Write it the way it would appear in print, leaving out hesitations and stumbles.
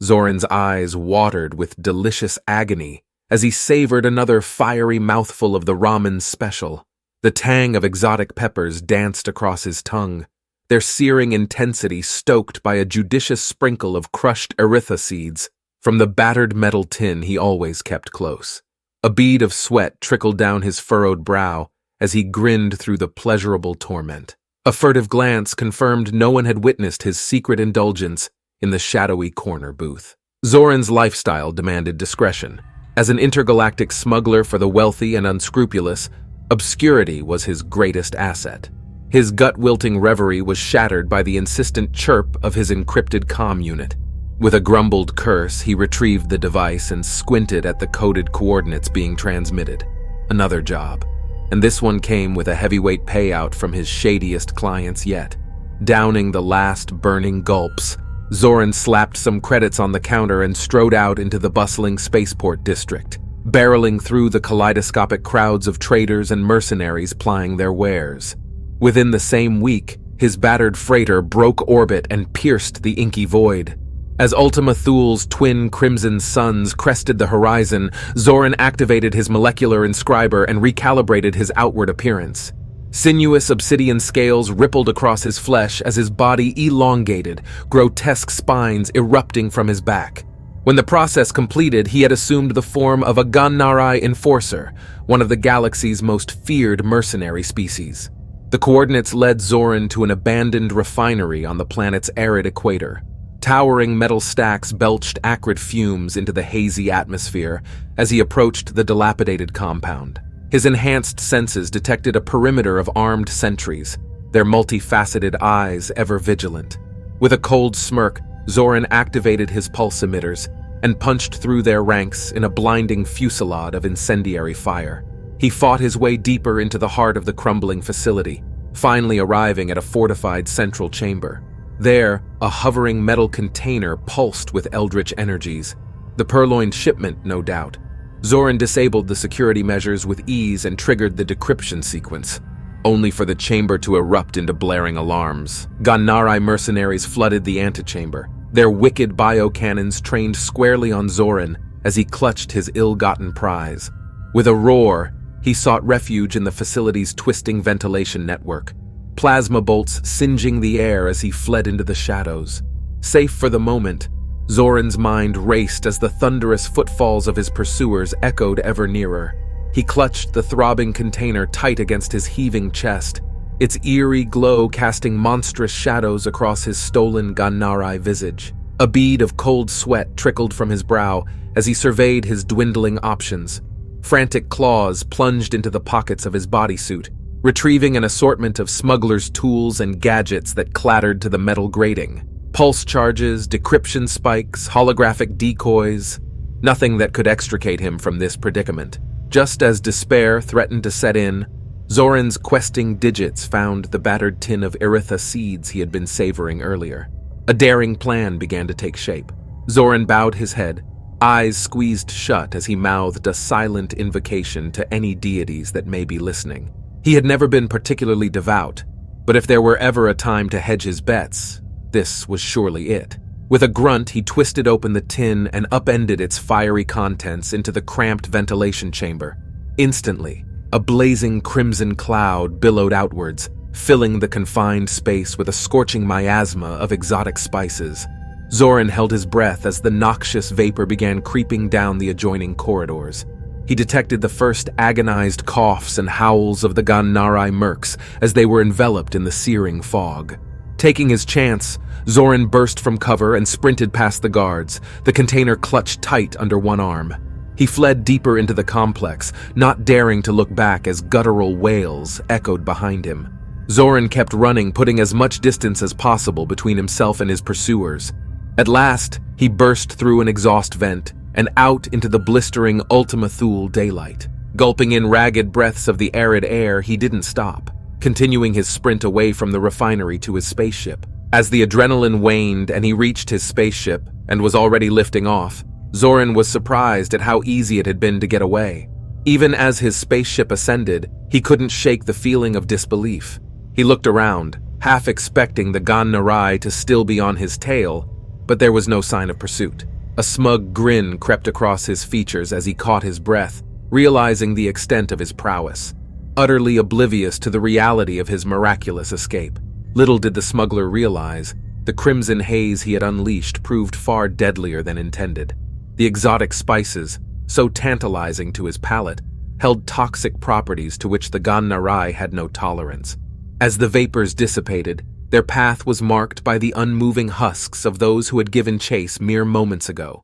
Zoran's eyes watered with delicious agony as he savored another fiery mouthful of the ramen special. The tang of exotic peppers danced across his tongue, their searing intensity stoked by a judicious sprinkle of crushed erytha seeds from the battered metal tin he always kept close. A bead of sweat trickled down his furrowed brow as he grinned through the pleasurable torment. A furtive glance confirmed no one had witnessed his secret indulgence in the shadowy corner booth. Zoran's lifestyle demanded discretion. As an intergalactic smuggler for the wealthy and unscrupulous, obscurity was his greatest asset. His gut-wilting reverie was shattered by the insistent chirp of his encrypted comm unit. With a grumbled curse, he retrieved the device and squinted at the coded coordinates being transmitted. Another job. And this one came with a heavyweight payout from his shadiest clients yet. Downing the last burning gulps, Zoran slapped some credits on the counter and strode out into the bustling spaceport district, barreling through the kaleidoscopic crowds of traders and mercenaries plying their wares. Within the same week, his battered freighter broke orbit and pierced the inky void. As Ultima Thule's twin crimson suns crested the horizon, Zoran activated his molecular inscriber and recalibrated his outward appearance. Sinuous obsidian scales rippled across his flesh as his body elongated, grotesque spines erupting from his back. When the process completed, he had assumed the form of a Gannarai enforcer, one of the galaxy's most feared mercenary species. The coordinates led Zoran to an abandoned refinery on the planet's arid equator. Towering metal stacks belched acrid fumes into the hazy atmosphere as he approached the dilapidated compound. His enhanced senses detected a perimeter of armed sentries, their multifaceted eyes ever vigilant. With a cold smirk, Zoran activated his pulse emitters and punched through their ranks in a blinding fusillade of incendiary fire. He fought his way deeper into the heart of the crumbling facility, finally arriving at a fortified central chamber. There, a hovering metal container pulsed with eldritch energies. The purloined shipment, no doubt. Zoran disabled the security measures with ease and triggered the decryption sequence, only for the chamber to erupt into blaring alarms. Gannarai mercenaries flooded the antechamber, their wicked biocannons trained squarely on Zoran as he clutched his ill-gotten prize. With a roar, he sought refuge in the facility's twisting ventilation network, plasma bolts singeing the air as he fled into the shadows. Safe for the moment, Zoran's mind raced as the thunderous footfalls of his pursuers echoed ever nearer. He clutched the throbbing container tight against his heaving chest, its eerie glow casting monstrous shadows across his stolen Gannarai visage. A bead of cold sweat trickled from his brow as he surveyed his dwindling options. Frantic claws plunged into the pockets of his bodysuit, retrieving an assortment of smuggler's tools and gadgets that clattered to the metal grating. Pulse charges, decryption spikes, holographic decoys, nothing that could extricate him from this predicament. Just as despair threatened to set in, Zoran's questing digits found the battered tin of erytha seeds he had been savoring earlier. A daring plan began to take shape. Zoran bowed his head, eyes squeezed shut as he mouthed a silent invocation to any deities that may be listening. He had never been particularly devout, but if there were ever a time to hedge his bets, this was surely it. With a grunt, he twisted open the tin and upended its fiery contents into the cramped ventilation chamber. Instantly, a blazing crimson cloud billowed outwards, filling the confined space with a scorching miasma of exotic spices. Zoran held his breath as the noxious vapor began creeping down the adjoining corridors. He detected the first agonized coughs and howls of the Gannarai mercs as they were enveloped in the searing fog. Taking his chance, Zoran burst from cover and sprinted past the guards, the container clutched tight under one arm. He fled deeper into the complex, not daring to look back as guttural wails echoed behind him. Zoran kept running, putting as much distance as possible between himself and his pursuers. At last, he burst through an exhaust vent and out into the blistering Ultima Thule daylight. Gulping in ragged breaths of the arid air, he didn't stop, continuing his sprint away from the refinery to his spaceship. As the adrenaline waned and he reached his spaceship and was already lifting off, Zoran was surprised at how easy it had been to get away. Even as his spaceship ascended, he couldn't shake the feeling of disbelief. He looked around, half expecting the Gannarai to still be on his tail, but there was no sign of pursuit. A smug grin crept across his features as he caught his breath, realizing the extent of his prowess. Utterly oblivious to the reality of his miraculous escape, little did the smuggler realize the crimson haze he had unleashed proved far deadlier than intended. The exotic spices, so tantalizing to his palate, held toxic properties to which the Gan-Narai had no tolerance. As the vapors dissipated, their path was marked by the unmoving husks of those who had given chase mere moments ago.